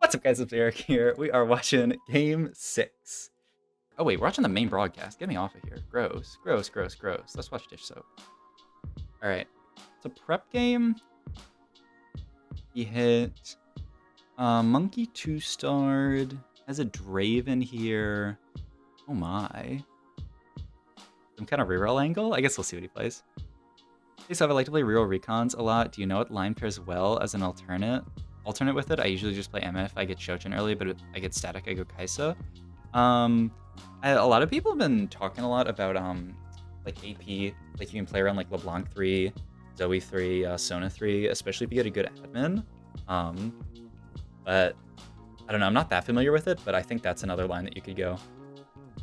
What's up, guys? It's Eric here. We are watching Game 6. Oh, wait, we're watching the main broadcast. Get me off of here. Gross. Gross, gross, gross. Let's watch Dish Soap. Alright. It's a prep game. He hit Monkey 2-starred. Has a Draven here. Oh my. Some kind of reroll angle? I guess we'll see what he plays. Hey, so I like to play reroll recons a lot. Do you know what line pairs well as an alternate with it? I usually just play MF. I get Shojin early, but if I get static, I go Kai'Sa. A lot of people have been talking a lot about like AP. Like you can play around like LeBlanc 3, Zoe 3, Sona 3, especially if you get a good admin. But I don't know. I'm not that familiar with it, but I think that's another line that you could go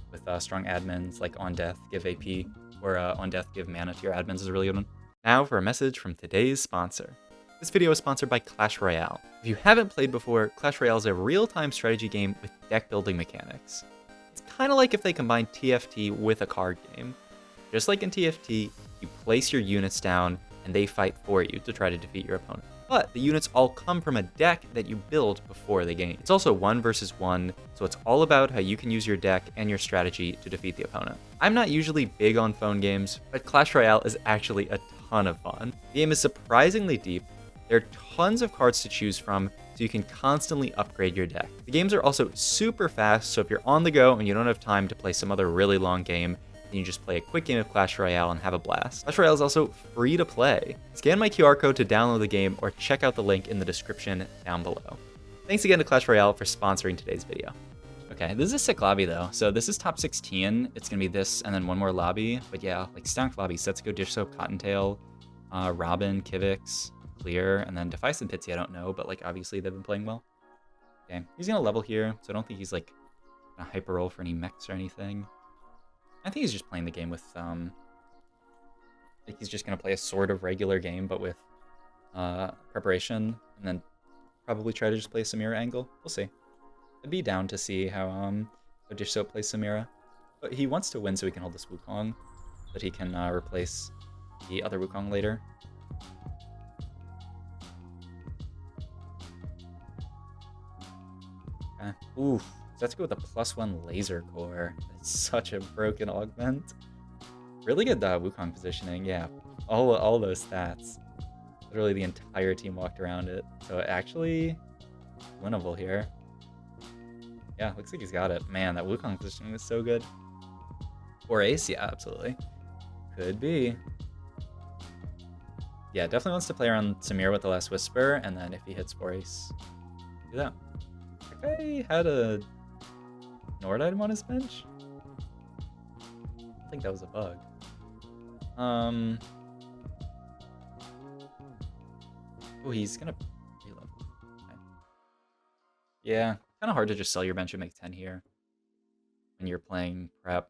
with strong admins, like on death give AP, or on death give mana to your admins is a really good one. Now for a message from today's sponsor. This video is sponsored by Clash Royale. If you haven't played before, Clash Royale is a real-time strategy game with deck building mechanics. It's kind of like if they combined TFT with a card game. Just like in TFT, you place your units down and they fight for you to try to defeat your opponent. But the units all come from a deck that you build before the game. It's also 1 versus 1, so it's all about how you can use your deck and your strategy to defeat the opponent. I'm not usually big on phone games, but Clash Royale is actually a ton of fun. The game is surprisingly deep. There are tons of cards to choose from, so you can constantly upgrade your deck. The games are also super fast, so if you're on the go and you don't have time to play some other really long game, then you just play a quick game of Clash Royale and have a blast. Clash Royale is also free to play. Scan my QR code to download the game or check out the link in the description down below. Thanks again to Clash Royale for sponsoring today's video. Okay, this is a sick lobby though. So this is top 16. It's gonna be this and then one more lobby. But yeah, like stacked lobby. Setsuko, Dish Soap, Cottontail, Robin, Kivix, Clear, and then Defice and Pitsy I don't know, but like obviously they've been playing well. Okay, he's gonna level here, so I don't think he's like gonna hyper roll for any mechs or anything. I think he's just playing the game with like he's just gonna play a sort of regular game, but with preparation, and then probably try to just play Samira angle. We'll see. I'd be down to see how Dish Soap plays Samira, but he wants to win so he can hold this Wukong, so that he can replace the other Wukong later. Okay. Oof. Let's go with a +1 laser core. It's such a broken augment. Really good Wukong positioning, yeah. All those stats. Literally the entire team walked around it. So actually winnable here. Yeah, looks like he's got it. Man, that Wukong positioning is so good. Or Ace, yeah, absolutely. Could be. Yeah, definitely wants to play around Samir with the Last Whisper, and then if he hits 4 Ace, do that. That guy had a Nord item on his bench? I think that was a bug. Oh, he's gonna reload. Okay. Yeah, kind of hard to just sell your bench and make 10 here when you're playing prep.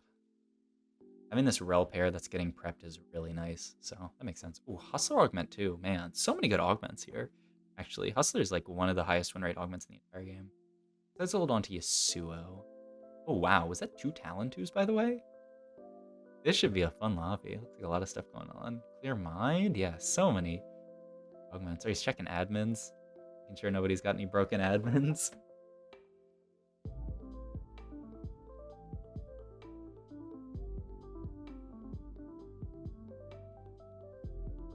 Having this rel pair that's getting prepped is really nice, so that makes sense. Ooh, Hustler augment too, man. So many good augments here. Actually, Hustler is like one of the highest win rate augments in the entire game. Let's hold on to Yasuo. Oh wow, was that 2 Talon 2s by the way? This should be a fun lobby. Looks like a lot of stuff going on. Clear Mind? Yeah, so many augments. Oh, he's checking admins. Making sure nobody's got any broken admins.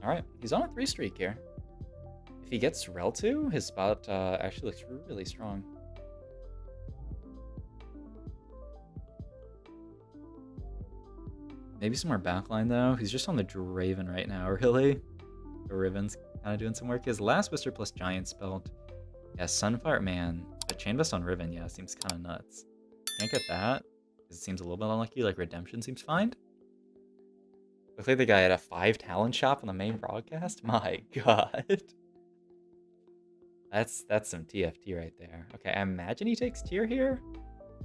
Alright, he's on a 3 streak here. If he gets Rel 2, his spot actually looks really strong. Maybe some more backline though. He's just on the Draven right now, really. The Riven's kind of doing some work. His Last Whisper plus Giant Spelt. Yeah, Sunfire, man. But Chain Vest on Riven, yeah, seems kind of nuts. Can't get that, because it seems a little bit unlucky. Like Redemption seems fine. Looks like the guy had a 5 Talon shop on the main broadcast. My god. That's some TFT right there. Okay, I imagine he takes tier here.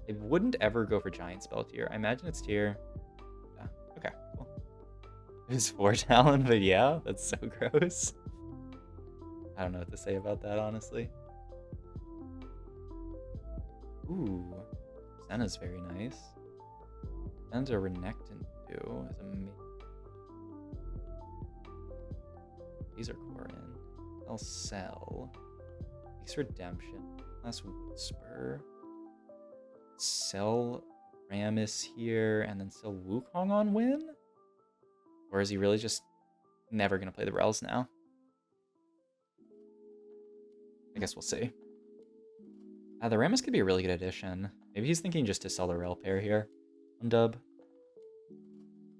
They wouldn't ever go for Giant Spell tier. I imagine it's tier. Okay, cool. It's 4 Talon, but yeah, that's so gross. I don't know what to say about that, honestly. Ooh, Senna's very nice. Senna's a Renekton too. Is amazing. These are core in. I'll sell. Ace Redemption. Last Whisper. Sell Rammus here and then sell Wukong on win? Or is he really just never going to play the Rels now? I guess we'll see. The Rammus could be a really good addition. Maybe he's thinking just to sell the Rel pair here on dub.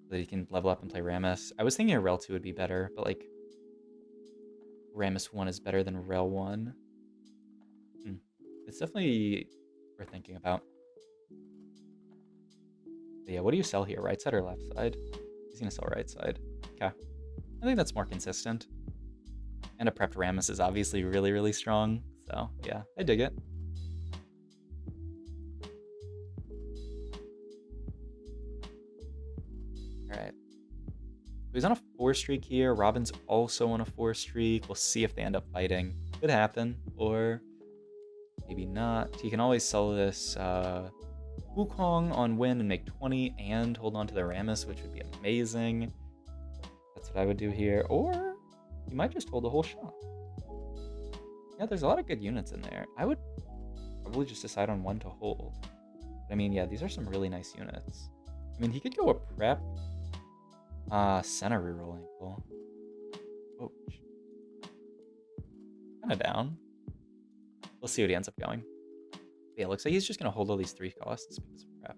So that he can level up and play Rammus. I was thinking a Rel 2 would be better, but like Rammus 1 is better than Rel 1. It's definitely worth thinking about. But yeah, what do you sell here? Right side or left side? He's going to sell right side. Okay. I think that's more consistent. And a prepped Rammus is obviously really, really strong. So yeah, I dig it. Alright. He's on a 4 streak here. Robin's also on a 4 streak. We'll see if they end up fighting. Could happen. Or maybe not. He can always sell this Wukong on win and make 20 and hold on to the Rammus, which would be amazing. That's what I would do here. Or you might just hold the whole shot. Yeah, there's a lot of good units in there. I would probably just decide on one to hold. But I mean, yeah, these are some really nice units. I mean, he could go a prep center reroll ankle. Oh, kind of down. We'll see what he ends up going. Yeah, looks like he's just going to hold all these 3 costs because of prep.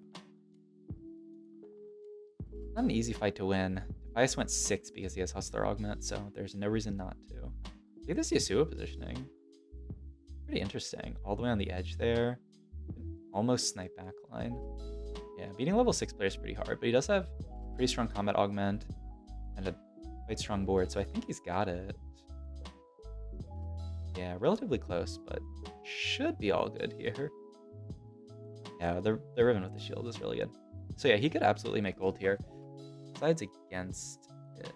Not an easy fight to win. Defias went 6 because he has Hustler Augment, so there's no reason not to. Look at this Yasuo positioning. Pretty interesting. All the way on the edge there. Almost snipe backline. Yeah, beating level 6 players is pretty hard, but he does have pretty strong combat augment and a quite strong board, so I think he's got it. Yeah, relatively close, but should be all good here. Yeah, the Riven with the shield is really good. So yeah, he could absolutely make gold here. Besides against it.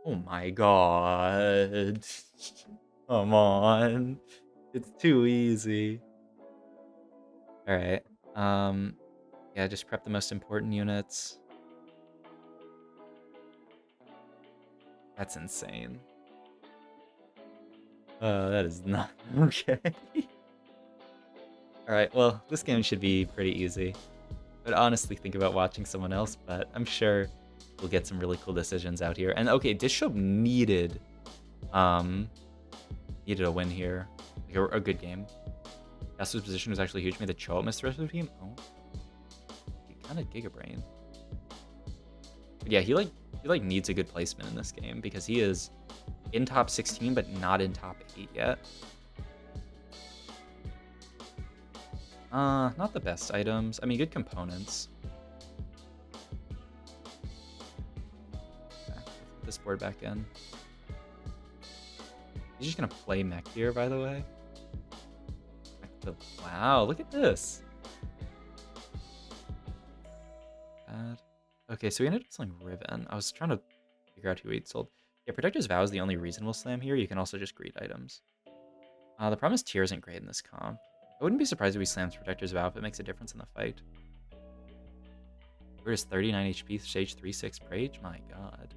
Oh my god. Come on. It's too easy. Alright. Yeah, just prep the most important units. That's insane. That is not okay. Alright, well, this game should be pretty easy. I'd honestly think about watching someone else, but I'm sure we'll get some really cool decisions out here. And okay, Dishub needed a win here. Like a good game. Yasuo's position was actually huge. Made the Cho miss the rest of the team. Oh. He kind of Giga Brain. But yeah, he needs a good placement in this game because he is in top 16 but not in top 8 yet. Not the best items. I mean, good components. Okay, let's put this board back in. He's just gonna play mech here, by the way. Wow, look at this. Bad. Okay, so we ended up selling Riven. I was trying to figure out who he'd sold. Yeah, Protector's Vow is the only we'll slam here. You can also just greed items. The problem is tier isn't great in this comp. I wouldn't be surprised if we slams Protector's Vow if it makes a difference in the fight. We're just 39 HP, stage 3/6 Prage? My god.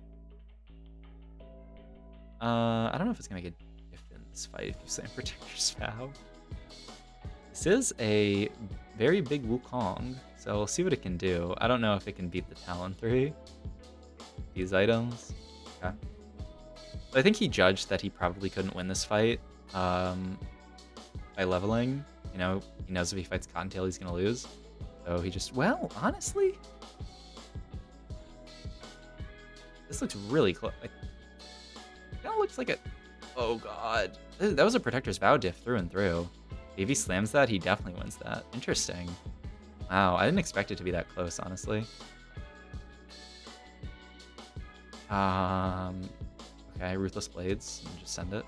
I don't know if it's gonna make a difference in this fight if you slam Protector's Vow. This is a very big Wukong, so we'll see what it can do. I don't know if it can beat the Talon 3. These items. Okay. So I think he judged that he probably couldn't win this fight by leveling. You know, he knows if he fights Cottontail, he's going to lose. So he just, well, honestly, this looks really close. It kind of looks like a, oh god. That was a Protector's Vow diff through and through. If he slams that, he definitely wins that. Interesting. Wow, I didn't expect it to be that close, honestly. Okay, Ruthless Blades. Just send it.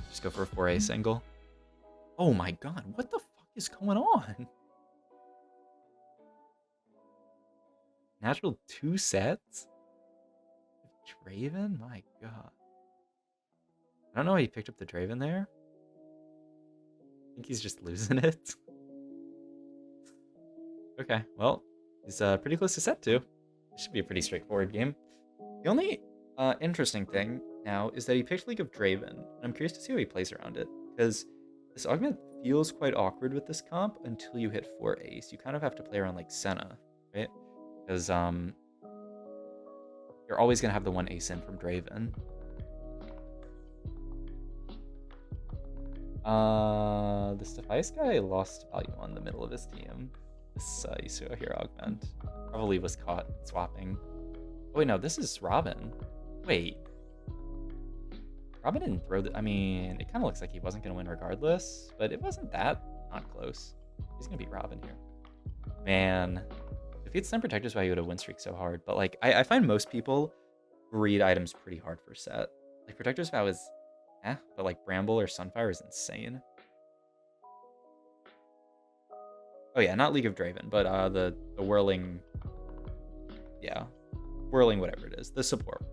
Just go for a 4A single. Oh my god, what the fuck is going on? Natural 2 sets? Draven? My god. I don't know why he picked up the Draven there. I think he's just losing it. Okay, well, he's pretty close to set 2. This should be a pretty straightforward game. The only interesting thing now is that he picked League of Draven, and I'm curious to see how he plays around it, because this augment feels quite awkward with this comp until you hit 4 ace. You kind of have to play around like Senna, right? Because you're always gonna have the 1 ace in from Draven. This device guy lost value on the middle of his team. This Yasuo here augment probably was caught swapping. Oh wait, no, this is Robin. Wait. Robin didn't throw the... I mean, it kind of looks like he wasn't going to win regardless, but it wasn't that not close. He's going to beat Robin here. Man. If he had Stun Protector's Vow, he would have win streak so hard. But, like, I find most people read items pretty hard for set. Like, Protector's Vow is but, like, Bramble or Sunfire is insane. Oh, yeah, not League of Draven, but the Whirling... Yeah. Whirling whatever it is. The support.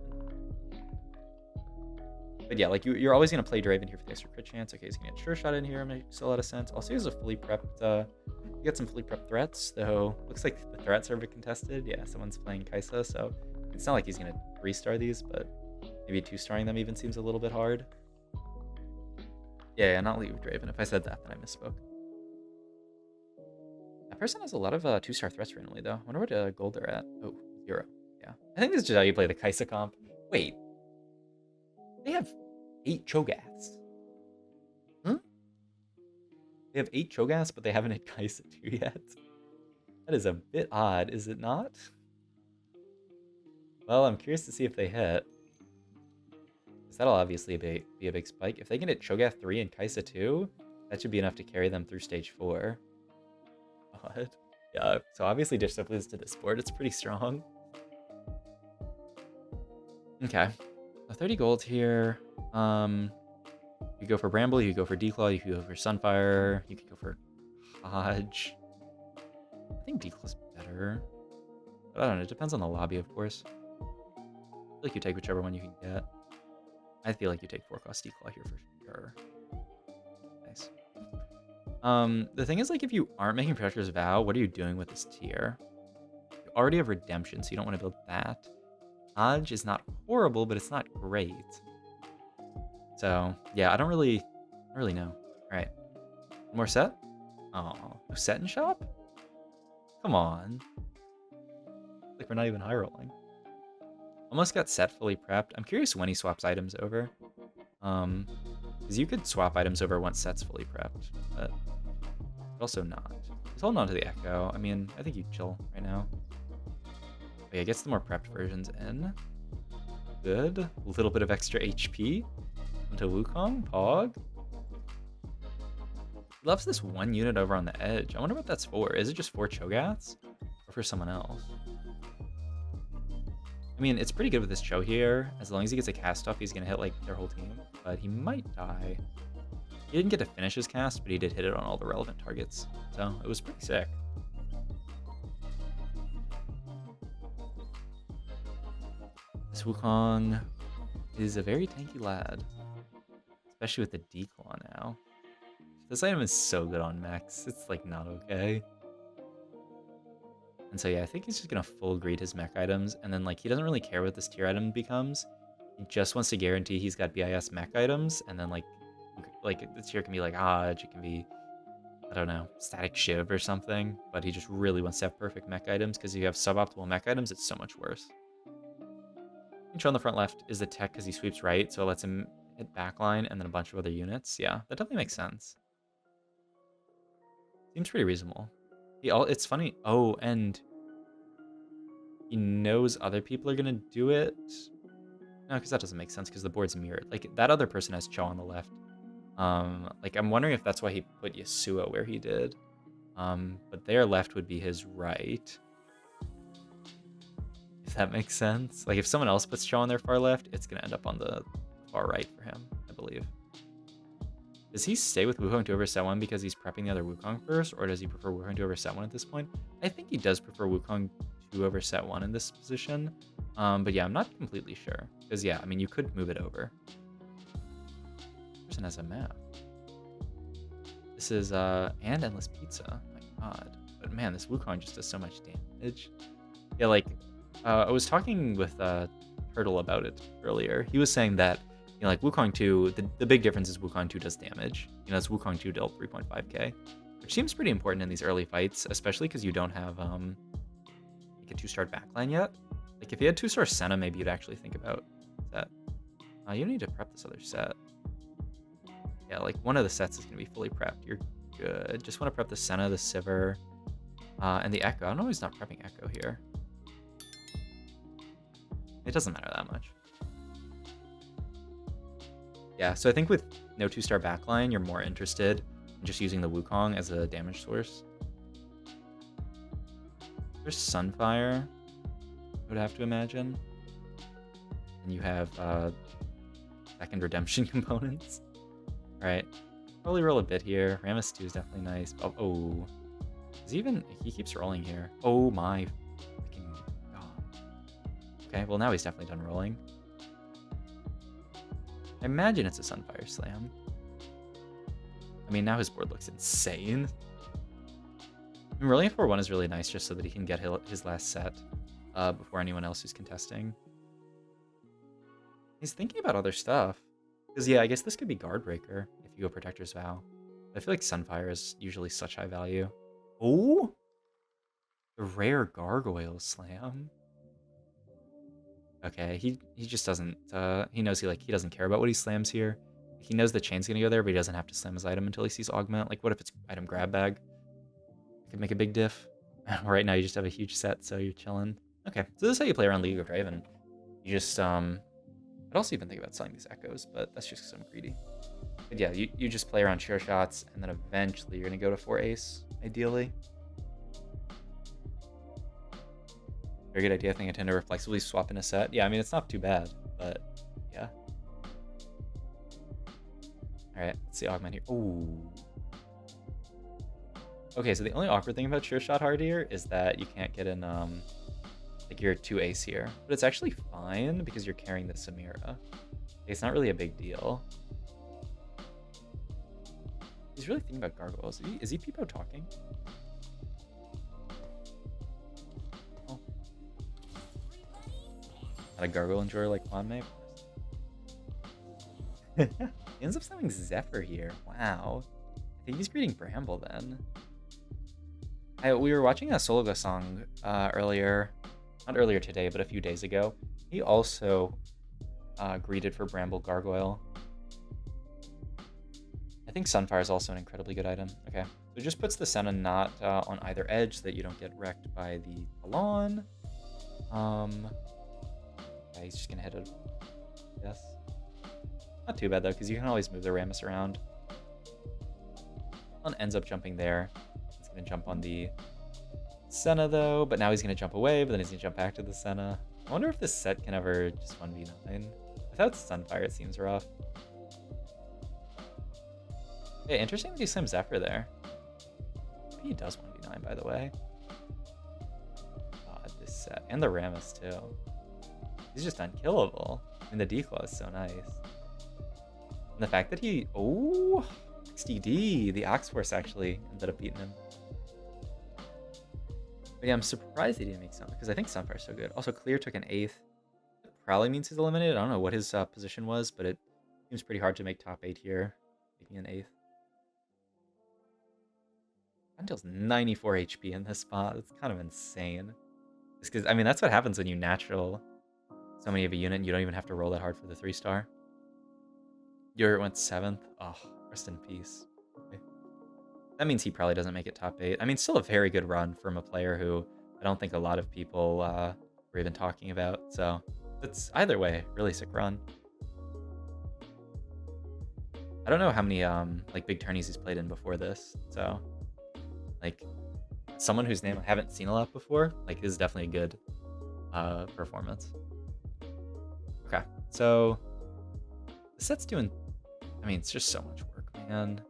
But yeah, like you're always going to play Draven here for the extra crit chance. Okay, he's going to get Sure Shot in here. Makes a lot of sense. Also, he has a fully prepped... you got some fully prepped threats, though. Looks like the threats are a bit contested. Yeah, someone's playing Kaisa, so it's not like he's going to 3-star these, but maybe 2-starring them even seems a little bit hard. Yeah, not League of Draven. If I said that, then I misspoke. That person has a lot of 2-star threats randomly, though. I wonder what gold they're at. Oh, 0. Yeah. I think this is just how you play the Kaisa comp. Wait. They have 8 Cho'Gaths. Huh? They have 8 Cho'Gaths, but they haven't hit Kaisa 2 yet. That is a bit odd, is it not? Well, I'm curious to see if they hit. Because that'll obviously be a big spike. If they can hit Cho'Gath 3 and Kaisa 2, that should be enough to carry them through stage 4. Odd. Yeah, so obviously Dish Up loses to this board. It's pretty strong. Okay. 30 gold here. You go for Bramble, you go for Declaw, you can go for Sunfire, you can go for Hodge. I think Declaw's better. But I don't know, it depends on the lobby, of course. I feel like you take whichever one you can get. I feel like you take 4-cost Declaw here for sure. Nice. The thing is, like, if you aren't making Protector's Vow, what are you doing with this tier? You already have Redemption, so you don't want to build that. Hodge is not horrible, but it's not great. So, yeah, I don't really know. All right. More set? Oh, no set in shop? Come on. Like, we're not even high rolling. Almost got set fully prepped. I'm curious when he swaps items over. Because you could swap items over once set's fully prepped, but also not. He's holding on to the Echo. I mean, I think you chill right now. But yeah, gets the more prepped versions in. Good. A little bit of extra HP. Into Wukong. Pog. He loves this one unit over on the edge. I wonder what that's for. Is it just for Cho'Gaths? Or for someone else? I mean, it's pretty good with this Cho here. As long as he gets a cast off, he's going to hit, like, their whole team. But he might die. He didn't get to finish his cast, but he did hit it on all the relevant targets. So, it was pretty sick. This Wukong is a very tanky lad. Especially with the Declaw now. This item is so good on mechs. It's, like, not okay. And so, yeah, I think he's just going to full greed his mech items. And then, like, he doesn't really care what this tier item becomes. He just wants to guarantee he's got BIS mech items. And then, like the tier can be, like, Hodge. It can be, I don't know, Static Shiv or something. But he just really wants to have perfect mech items. Because if you have suboptimal mech items, it's so much worse. Control on the front left is the tech because he sweeps right. So it lets him hit backline and then a bunch of other units. Yeah, that definitely makes sense. Seems pretty reasonable. It's funny. Oh, and he knows other people are gonna do it. No, because that doesn't make sense because the board's mirrored. Like, that other person has Cho on the left. Like, I'm wondering if that's why he put Yasuo where he did. But their left would be his right. If that makes sense. Like, if someone else puts Cho on their far left, it's gonna end up on the far right for him, I believe. Does he stay with Wukong to over set 1 because he's prepping the other Wukong first, or does he prefer Wukong to over set 1 at this point? I think he does prefer Wukong to over set 1 in this position. But yeah, I'm not completely sure. Because yeah, I mean, you could move it over. This person has a map. This is, and Endless Pizza. Oh my god. But man, this Wukong just does so much damage. Yeah, like, I was talking with Hurdle about it earlier. He was saying that, you know, like Wukong 2, the big difference is Wukong 2 does damage. You know, it's Wukong 2 dealt 3.5k, which seems pretty important in these early fights, especially because you don't have like a 2-star backline yet. Like if you had 2-star Senna, maybe you'd actually think about that. You don't need to prep this other set. Yeah, like one of the sets is gonna be fully prepped. You're good. Just want to prep the Senna, the Sivir, and the Echo. I don't know why he's not prepping Echo here. It doesn't matter that much. Yeah, so I think with no 2-star backline, you're more interested in just using the Wukong as a damage source. There's Sunfire, I would have to imagine. And you have second redemption components. Alright, probably roll a bit here. Rammus 2 is definitely nice. Oh, he keeps rolling here. Oh my freaking god. Okay, well now he's definitely done rolling. I imagine it's a Sunfire Slam. I mean, now his board looks insane. I mean, rolling a 4-1 is really nice just so that he can get his last set before anyone else is contesting. He's thinking about other stuff. Because, yeah, I guess this could be Guard Breaker if you go Protector's Vow. I feel like Sunfire is usually such high value. Oh! The rare Gargoyle Slam. Okay, he just doesn't, he knows he doesn't care about what he slams here. He knows the chain's gonna go there, but he doesn't have to slam his item until he sees Augment. Like, what if it's item grab bag? Could make a big diff. Right now you just have a huge set, so you're chilling. Okay, so this is how you play around League of Draven. You just, I'd also even think about selling these Echoes, but that's just because I'm greedy. But yeah, you just play around Sure Shots, and then eventually you're gonna go to 4 Ace, ideally. Very good idea. I think I tend to reflexively swap in a set. Yeah, I mean, it's not too bad, but yeah. All right, let's see Augment here. Ooh. Okay, so the only awkward thing about Sure Shot Hard here is that you can't get in, like your 2 Ace here. But it's actually fine because you're carrying the Samira. It's not really a big deal. He's really thinking about gargoyles. Is he Peepo talking? Not a gargoyle enjoyer like Quan May. He ends up selling Zephyr here. Wow. I think he's greeting Bramble then. We were watching a Sologa song earlier. Not earlier today, but a few days ago. He also greeted for Bramble Gargoyle. I think Sunfire is also an incredibly good item. Okay. So it just puts the Senna not on either edge so that you don't get wrecked by the Talon. Yeah, he's just gonna hit it. Yes. Not too bad though, because you can always move the Rammus around. Talon ends up jumping there. He's gonna jump on the Senna though, but now he's gonna jump away, but then he's gonna jump back to the Senna. I wonder if this set can ever just 1v9. Without Sunfire, it seems rough. Yeah, interesting that you slam Zephyr there. Maybe he does 1v9, by the way. God, this set. And the Rammus, too. He's just unkillable. I mean, the declaw is so nice. And the fact that he... Oh! XDD! The Ox Force actually ended up beating him. But yeah, I'm surprised he didn't make Sunfire, because I think Sunfire's so good. Also, Clear took an 8th. That probably means he's eliminated. I don't know what his position was, but it seems pretty hard to make top 8 here. Making an 8th. Deals 94 HP in this spot. It's kind of insane. Just because, I mean, that's what happens when you natural so many of a unit and you don't even have to roll that hard for the 3-star. Yurt went 7th. Oh, rest in peace. Okay. That means he probably doesn't make it top 8. I mean, still a very good run from a player who I don't think a lot of people were even talking about. So it's either way, really sick run. I don't know how many like big tourneys he's played in before this, so like someone whose name I haven't seen a lot before, like this is definitely a good performance. Okay, so the set's doing, I mean, it's just so much work, man.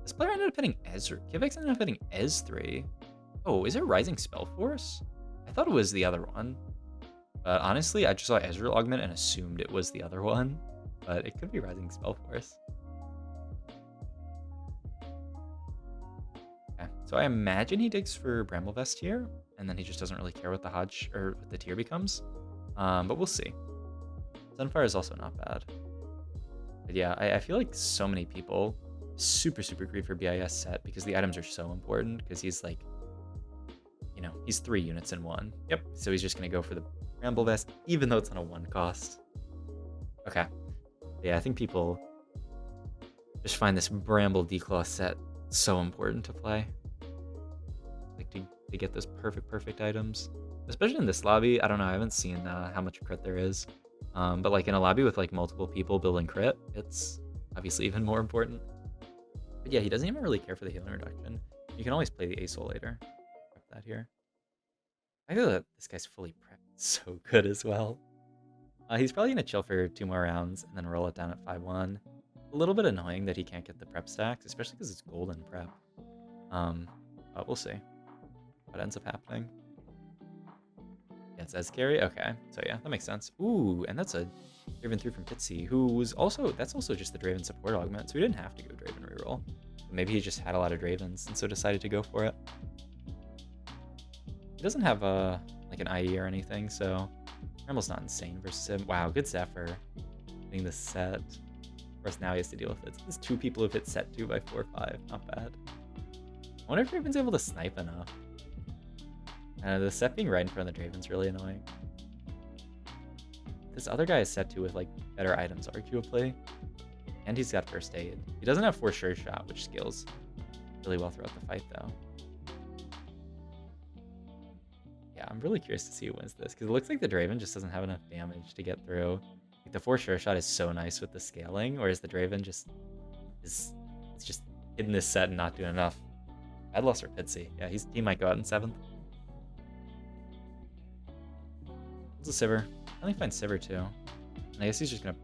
This player ended up hitting Ezra. Kivex ended up hitting Ez3. Oh, is it Rising Spell Force? I thought it was the other one. But honestly, I just saw Ezreal Augment and assumed it was the other one. But it could be Rising Spell Force. Okay, so I imagine he digs for Bramble Vest here, and then he just doesn't really care what the Hodge or what the tier becomes. But we'll see. Sunfire is also not bad. But yeah, I feel like so many people super greed for BIS set because the items are so important, because he's like, you know, he's 3 units in 1. Yep, so he's just going to go for the Bramble Vest, even though it's on a 1 cost. Okay. Yeah, I think people just find this Bramble Declaw set so important to play. Like, to get those perfect items. Especially in this lobby, I don't know, I haven't seen how much crit there is. But like in a lobby with like multiple people building crit, it's obviously even more important. But yeah, he doesn't even really care for the healing reduction. You can always play the Aesol later. Prep that here. I feel that this guy's fully prepped. So good as well. He's probably going to chill for 2 more rounds and then roll it down at 5-1. A little bit annoying that he can't get the prep stacks, especially because it's golden prep. But we'll see what ends up happening. Yeah, it's as scary. Okay, so yeah, that makes sense. Ooh, and that's a Draven 3 from Pitsy, who was also, that's also just the Draven support augment, so we didn't have to go Draven reroll. But maybe he just had a lot of Dravens and so decided to go for it. He doesn't have like an IE or anything, so Ramble's not insane versus him. Wow, good Zephyr hitting the set. Of course, now he has to deal with it. There's 2 people who've hit set 2 by 4-5. Not bad. I wonder if Draven's able to snipe enough. The set being right in front of the Draven's really annoying. This other guy is set 2 with like better items, arguably. And he's got first aid. He doesn't have 4 sure shot, which scales really well throughout the fight, though. Yeah, I'm really curious to see who wins this, because it looks like the Draven just doesn't have enough damage to get through. Like, the 4 sure shot is so nice with the scaling, whereas the Draven just is just hitting this set and not doing enough. Bad loss for Pitsy. Yeah, he might go out in 7th. It's a Sivir. I only find Sivir too. And I guess he's just gonna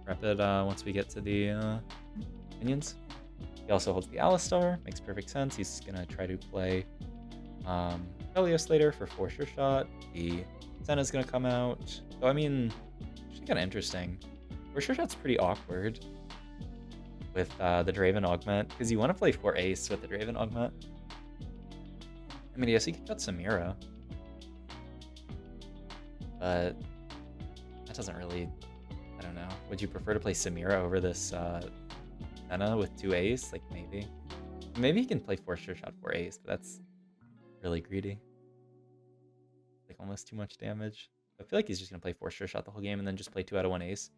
prep it once we get to the minions. He also holds the Alistar, makes perfect sense. He's gonna try to play Helios later for 4 sure shot. The Senna's gonna come out. So I mean, actually kind of interesting. 4 sure shot's pretty awkward with the Draven augment, because you want to play 4 ace with the Draven augment. I mean, yes, he could cut Samira, but that doesn't really, I don't know. Would you prefer to play Samira over this Senna with 2 ace? Like, maybe. Maybe he can play 4 sure shot 4 ace, but that's really greedy. Like, almost too much damage. I feel like he's just going to play 4 sure shot the whole game and then just play 2 out of 1 ace.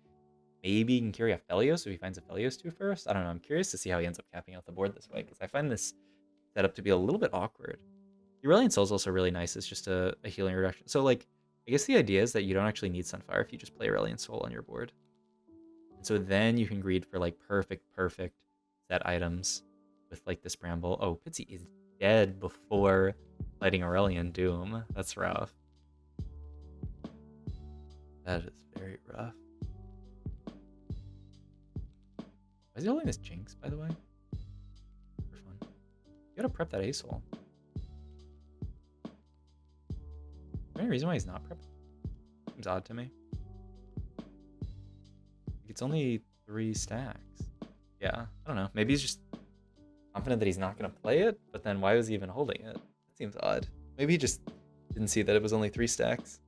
Maybe he can carry a Felios if he finds a Felios 2 first. I don't know. I'm curious to see how he ends up capping out the board this way, because I find this setup to be a little bit awkward. The Aurelion Soul is also really nice. It's just a healing reduction. So, like, I guess the idea is that you don't actually need Sunfire if you just play Aurelion Soul on your board. And so then you can greed for, like, perfect set items with, like, this Bramble. Oh, Pitsy is dead before lighting Aurelion Doom. That's rough. That is very rough. Why is he holding this Jinx, by the way? For fun. You gotta prep that Aesol. Is there any reason why he's not prepping? Seems odd to me. It's only 3 stacks. Yeah, I don't know. Maybe he's just confident that he's not gonna play it, but then why was he even holding it? That seems odd. Maybe he just didn't see that it was only 3 stacks.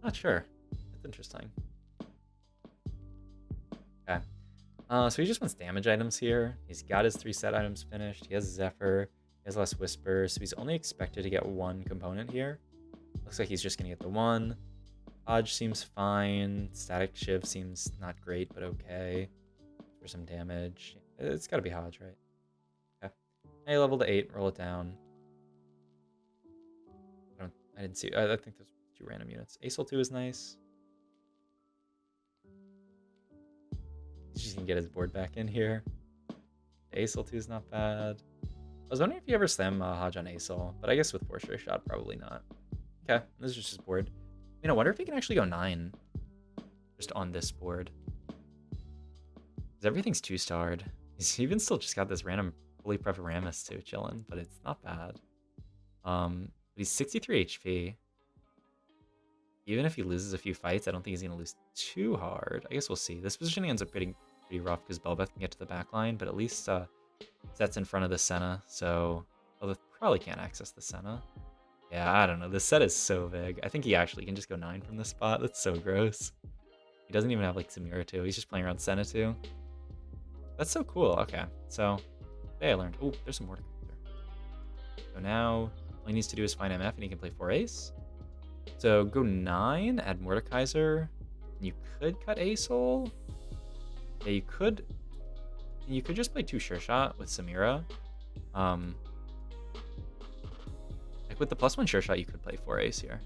Not sure. That's interesting. Okay. So he just wants damage items here. He's got his 3 set items finished. He has Zephyr. He has less Whisper. So he's only expected to get 1 component here. Looks like he's just going to get the 1. Hodge seems fine. Static Shiv seems not great, but okay. For some damage. It's got to be Hodge, right? Okay. A level to 8. Roll it down. I didn't see. I think there's 2 random units. Aesol 2 is nice. He's just gonna get his board back in here. The Aesol 2 is not bad. I was wondering if you ever slam Hodge on Aesol, but I guess with 4 sure shot, probably not. Okay, this is just his board. I mean, I wonder if he can actually go 9 just on this board. Because everything's 2-starred. He's even still just got this random fully prep Rammus too chilling, but it's not bad. But he's 63 HP. Even if he loses a few fights, I don't think he's going to lose too hard. I guess we'll see. This positioning ends up pretty rough because Belbeth can get to the back line, but at least Set's in front of the Senna, so Belbeth probably can't access the Senna. Yeah, I don't know. This set is so big. I think he actually can just go 9 from this spot. That's so gross. He doesn't even have like Samira 2. He's just playing around Senna 2. That's so cool. Okay, so today I learned. Oh, there's some Mordekaiser. So now all he needs to do is find MF and he can play 4 ace. So go 9, add Mordekaiser. You could cut A-Soul. Yeah, you could. You could just play 2 Sure Shot with Samira. Like with the +1 Sure Shot, you could play 4 ace here.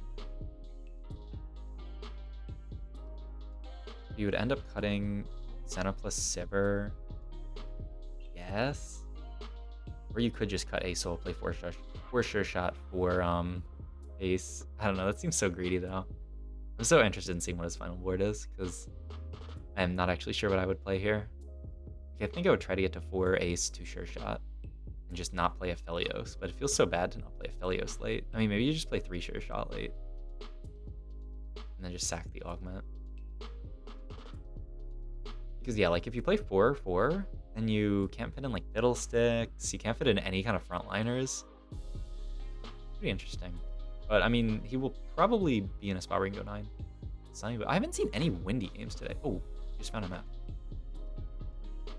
You would end up cutting Senna plus Sivir. Yes. Or you could just cut A-Soul, play 4 Sure Shot for ace. I don't know, that seems so greedy though. I'm so interested in seeing what his final board is, because I am not actually sure what I would play here. Okay, I think I would try to get to 4 ace, 2 Sure Shot, and just not play Aphelios, but it feels so bad to not play Aphelios late. I mean, maybe you just play 3 Sure Shot late, and then just sack the Augment. Because yeah, like if you play 4-4, then you can't fit in like Fiddlesticks, you can't fit in any kind of frontliners. Pretty interesting. But I mean, he will probably be in a spot where he can go 9. Sunny, but I haven't seen any windy games today. Oh, just found a map.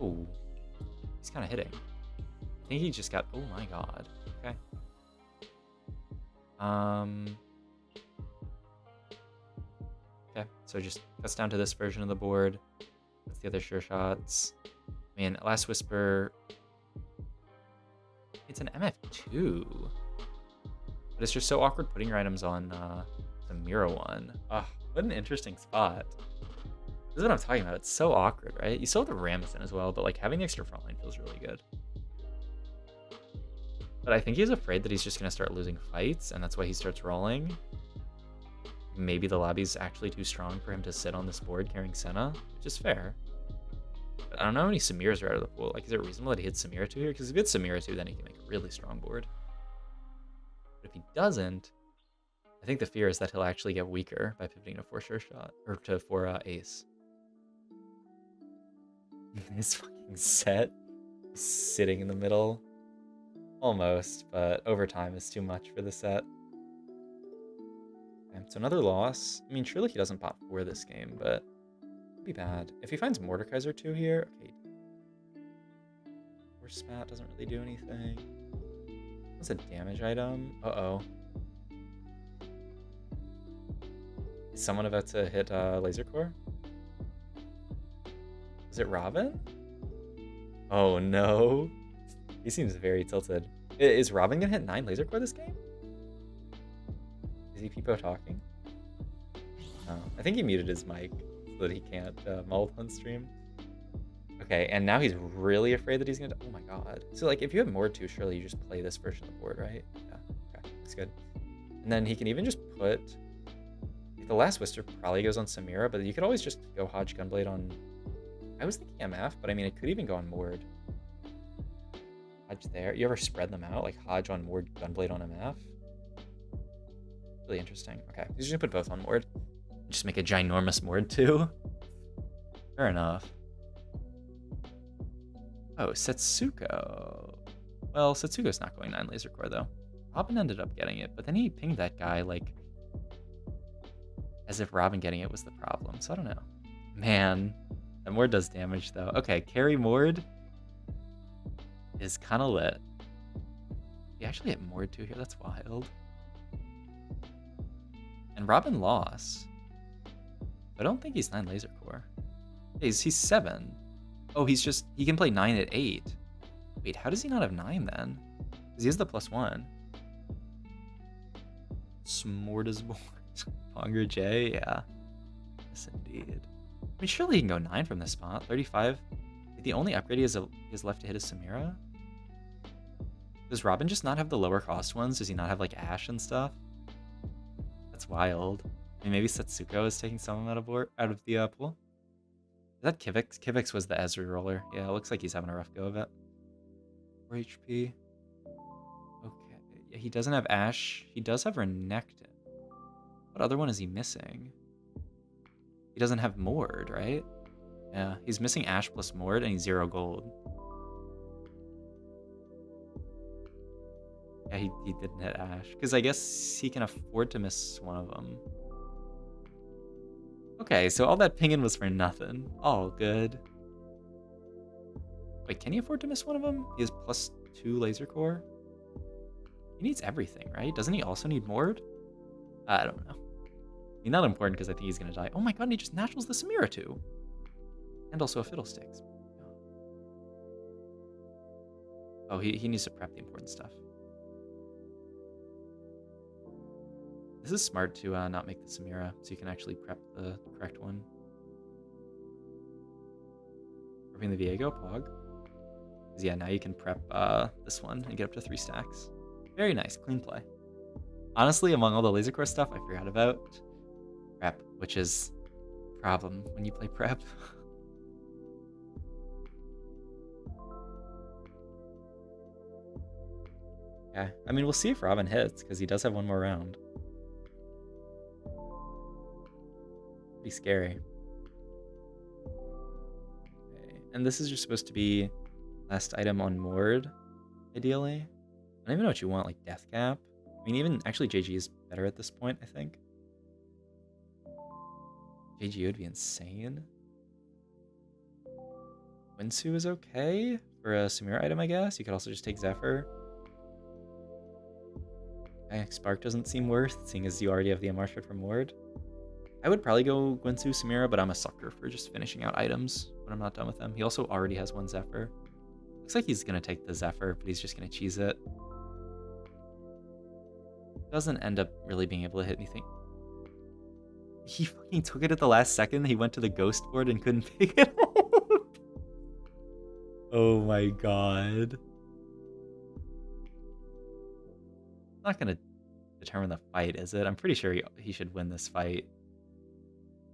Oh, he's kind of hitting. I think he just got, oh my god. Okay. Okay, so just cuts down to this version of the board. That's the other Sure Shots. I mean, Last Whisper, it's an MF2. But it's just so awkward putting your items on the Mira one. Ah, what an interesting spot. This is what I'm talking about. It's so awkward, right? You still have the Ramison as well, but like having the extra frontline feels really good. But I think he's afraid that he's just gonna start losing fights, and that's why he starts rolling. Maybe the lobby's actually too strong for him to sit on this board carrying Senna, which is fair. But I don't know how many Samiras are out of the pool. Like, is it reasonable that he hits Samira 2 here? Because if he hits Samira 2, then he can make a really strong board. But if he doesn't, I think the fear is that he'll actually get weaker by pivoting to 4 Sure Shot, or to 4 ace. His fucking set sitting in the middle. Almost, but overtime is too much for the set. Okay, so another loss. I mean, surely he doesn't pop 4 this game, but it'd be bad. If he finds Mordekaiser 2 here, okay. 4 Spat doesn't really do anything. What's a damage item? Uh-oh. Is someone about to hit Laser Core? Is it Robin? Oh no. He seems very tilted. Is Robin gonna hit 9 Laser Core this game? Is he Peepo talking? No. I think he muted his mic so that he can't mult on stream. Okay, and now he's really afraid that he's gonna. Oh my god. So like, if you have more 2, surely you just play this version of the board, right? Yeah. Okay, looks good. And then he can even just put. The Last Whisper probably goes on Samira, but you could always just go Hodge Gunblade on. I was thinking MF, but I mean, it could even go on Mord. Hodge there. You ever spread them out, like Hodge on Mord, Gunblade on MF? Really interesting. Okay, he's just gonna put both on Mord. Just make a ginormous Mord too. Fair enough. Oh, Setsuko. Well, Setsuko's not going 9 Laser Core though. Robin ended up getting it, but then he pinged that guy like as if Robin getting it was the problem. So I don't know. Man, that Mord does damage though. Okay, carry Mord is kind of lit. You actually hit Mord 2 here. That's wild. And Robin lost. I don't think he's 9 Laser Core. He's 7. Oh, he can play 9 at 8. Wait, how does he not have 9 then? Because he has the +1. Smorgasbord. Ponger J, yeah. Yes, indeed. I mean, surely he can go 9 from this spot. 35. The only upgrade he has left to hit is Samira. Does Robin just not have the lower cost ones? Does he not have like Ashe and stuff? That's wild. I mean, maybe Setsuko is taking some of them out of the pool. Is that Kivix? Kivix was the Ezreal roller. Yeah, it looks like he's having a rough go of it. 4 HP. Okay. Yeah, he doesn't have Ashe. He does have Renekton. What other one is he missing? He doesn't have Mord, right? Yeah, he's missing Ashe plus Mord and he's 0 gold. Yeah, he didn't hit Ashe. Because I guess he can afford to miss one of them. Okay, so all that pinging was for nothing. All good. Wait, can he afford to miss one of them? He has +2 laser core. He needs everything, right? Doesn't he also need Mord? I don't know. He's not important because I think he's gonna die. Oh my god, and he just naturals the Samira too. And also a Fiddlesticks. Oh, he needs to prep the important stuff. This is smart to not make the Samira, so you can actually prep the correct one. Prepping the Viego, Pog. Because yeah, now you can prep this one and get up to 3 stacks. Very nice, clean play. Honestly, among all the laser core stuff, I forgot about prep, which is a problem when you play prep. Yeah, I mean, we'll see if Robin hits, because he does have one more round. Pretty scary. Okay. And this is just supposed to be last item on Mord, ideally. I don't even know what you want, like Death Cap. I mean, even actually JG is better at this point, I think. JG would be insane. Winsu is okay for a Samira item, I guess. You could also just take Zephyr. Okay, Spark doesn't seem worth, seeing as you already have the MR shard from Mord. I would probably go Gwinsu Samira, but I'm a sucker for just finishing out items when I'm not done with them. He also already has one Zephyr. Looks like he's going to take the Zephyr, but he's just going to cheese it. Doesn't end up really being able to hit anything. He fucking took it at the last second. He went to the ghost board and couldn't pick it up. Oh my god. Not going to determine the fight, is it? I'm pretty sure he should win this fight.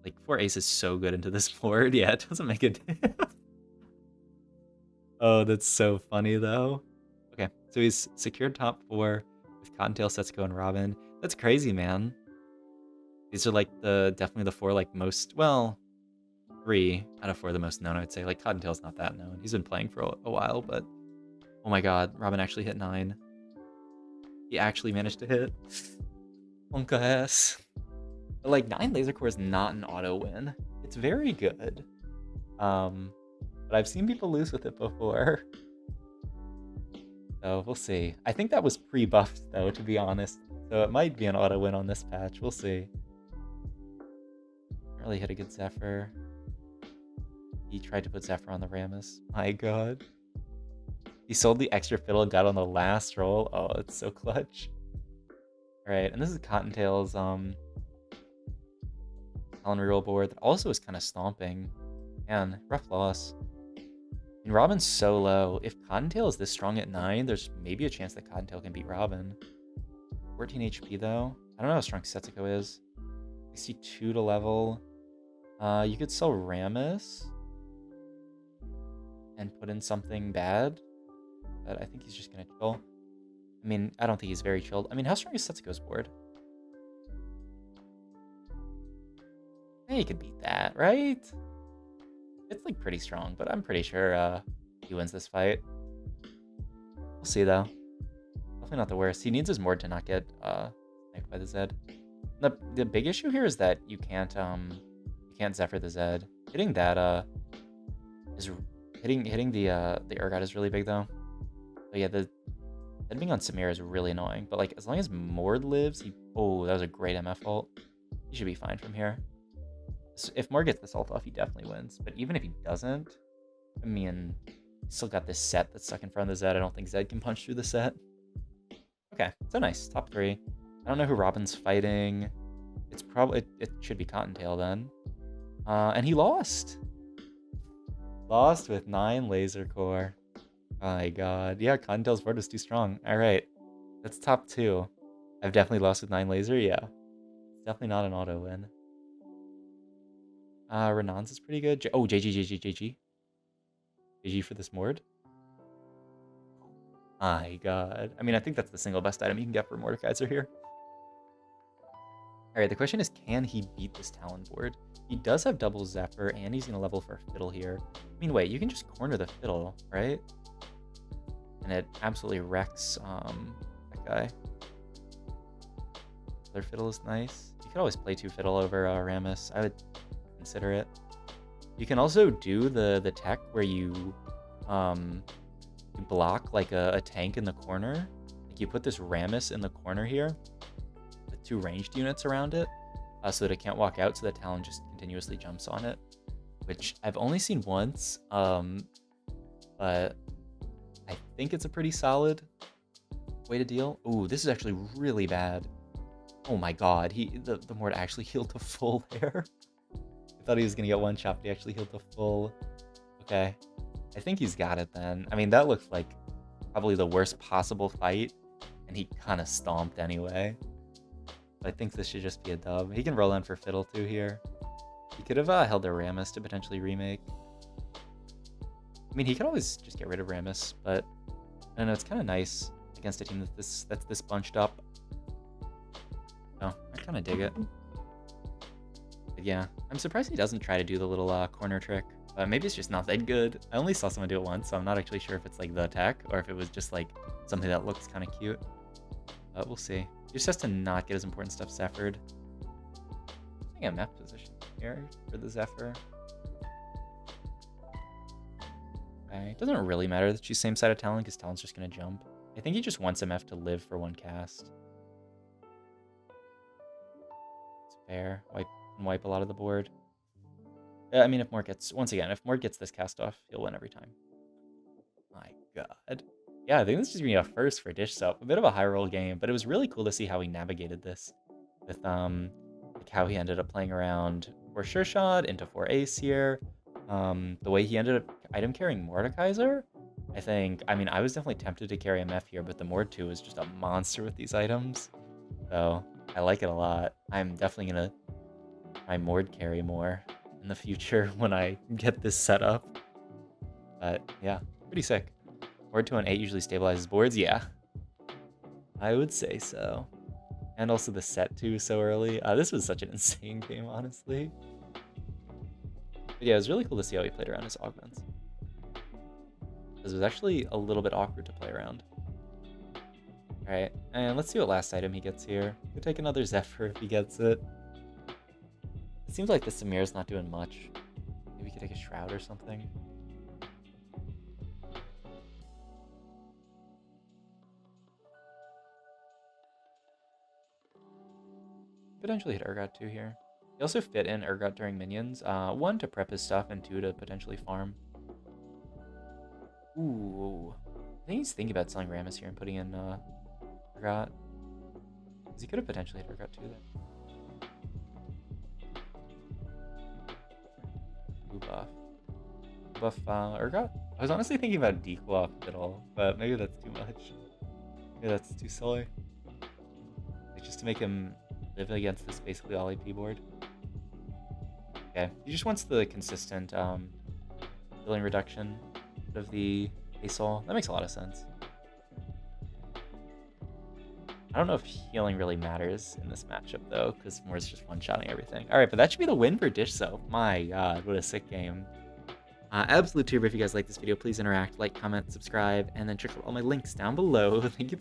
Like, 4 ace is so good into this board. Yeah, it doesn't make a difference. Oh, that's so funny, though. Okay, so he's secured top 4 with Cottontail, Setsuko, and Robin. That's crazy, man. These are, like, definitely the 4, like, most... Well, 3 out of 4 the most known, I would say. Like, Cottontail's not that known. He's been playing for a while, but... Oh my god, Robin actually hit 9. He actually managed to hit. Honka ass. But like 9 laser core is not an auto win. It's very good. But I've seen people lose with it before. So we'll see. I think that was pre-buffed though, to be honest. So it might be an auto win on this patch. We'll see. Really hit a good Zephyr. He tried to put Zephyr on the Rammus. My god. He sold the extra fiddle and got on the last roll. Oh, it's so clutch. Alright, and this is Cottontail's Talon reroll board that also is kind of stomping. Man, rough loss. And Robin's so low. If Cottontail is this strong at 9, there's maybe a chance that Cottontail can beat Robin. 14 HP though. I don't know how strong Setsuko is. 62 to level. You could sell Rammus and put in something bad. But I think he's just gonna chill. I mean, I don't think he's very chilled. I mean, how strong is Setsuko's board? Hey, he could beat that, right? It's like pretty strong, but I'm pretty sure he wins this fight. We'll see though. Definitely not the worst. He needs his Mord to not get sniped by the Zed. The big issue here is that you can't Zephyr the Zed. Hitting that is hitting the Urgot is really big though. But yeah, the Zed being on Samir is really annoying. But like as long as Mord lives, oh, that was a great MF ult. He should be fine from here. If Mord gets this ult off, he definitely wins. But even if he doesn't, I mean, he's still got this set that's stuck in front of the Zed. I don't think Zed can punch through the set. Okay, so nice. Top 3. I don't know who Robin's fighting. It's probably... It should be Cottontail then. And he lost. Lost with 9 laser core. Oh my god. Yeah, Cottontail's board was too strong. Alright. That's top 2. I've definitely lost with 9 laser, yeah. It's definitely not an auto win. Renan's is pretty good. Oh, JG. JG for this Mord. My god. I mean, I think that's the single best item you can get for Mordekaiser here. Alright, the question is, can he beat this Talon board? He does have double Zephyr, and he's going to level for Fiddle here. I mean, wait, you can just corner the Fiddle, right? And it absolutely wrecks that guy. Other Fiddle is nice. You could always play 2 Fiddle over Rammus. I would consider it. You can also do the tech where you block like a tank in the corner. Like you put this Rammus in the corner here with 2 ranged units around it, so that it can't walk out, so that Talon just continuously jumps on it, which I've only seen once, but I think it's a pretty solid way to deal. Ooh, this is actually really bad. Oh my god, the Mord actually healed to full there. I thought he was gonna get one shot, but he actually healed to full. Okay, I think he's got it then. I mean, that looks like probably the worst possible fight, and he kind of stomped anyway. I think this should just be a dub. He can roll in for Fiddle too here. He could have held the Rammus to potentially remake. I mean, he could always just get rid of Rammus, but I don't know, it's kind of nice against a team that's this bunched up. Oh, I kind of dig it. But yeah, I'm surprised he doesn't try to do the little corner trick. Maybe it's just not that good. I only saw someone do it once, so I'm not actually sure if it's like the attack or if it was just like something that looks kind of cute. But we'll see. He just has to not get his important stuff Zephyr'd. I think I'm map position here for the Zephyr. Okay, it doesn't really matter that she's same side of Talon because Talon's just going to jump. I think he just wants MF to live for one cast. It's fair. Wipe a lot of the board. I mean, if Mort gets this cast off, he'll win every time. My god. Yeah, I think this is going to be a first for Dish Soap. A bit of a high roll game, but it was really cool to see how he navigated this. With like how he ended up playing around 4 Sure Shot into 4 Ace here. The way he ended up item carrying Mordekaiser. I mean, I was definitely tempted to carry MF here, but the Mord 2 is just a monster with these items. So, I like it a lot. I'm definitely going to try Mord carry more in the future when I get this set up. But yeah, pretty sick. Mord 2 on 8 usually stabilizes boards. Yeah, I would say so. And also the set 2 so early. This was such an insane game, honestly. But yeah, it was really cool to see how he played around his augments. Because it was actually a little bit awkward to play around. Alright, and let's see what last item he gets here. We'll take another Zephyr if he gets it. It seems like the Samir's not doing much. Maybe we could take a Shroud or something. Potentially hit Urgot too here. He also fit in Urgot during minions. 1 to prep his stuff and 2 to potentially farm. Ooh. I think he's thinking about selling Rammus here and putting in Urgot. Because he could have potentially hit Urgot too there. Ooh, buff. Buff Urgot? I was honestly thinking about Dequoff Fiddle, but maybe that's too much. Maybe that's too silly. Like, just to make him live against this basically all AP board. Okay, he just wants the consistent healing reduction of the ASOL. That makes a lot of sense. I don't know if healing really matters in this matchup though, because Moore's just one-shotting everything. Alright, but that should be the win for Dish Soap. My god, what a sick game. Absolute tuber, if you guys like this video, please interact, like, comment, subscribe, and then check out all my links down below. Thank you.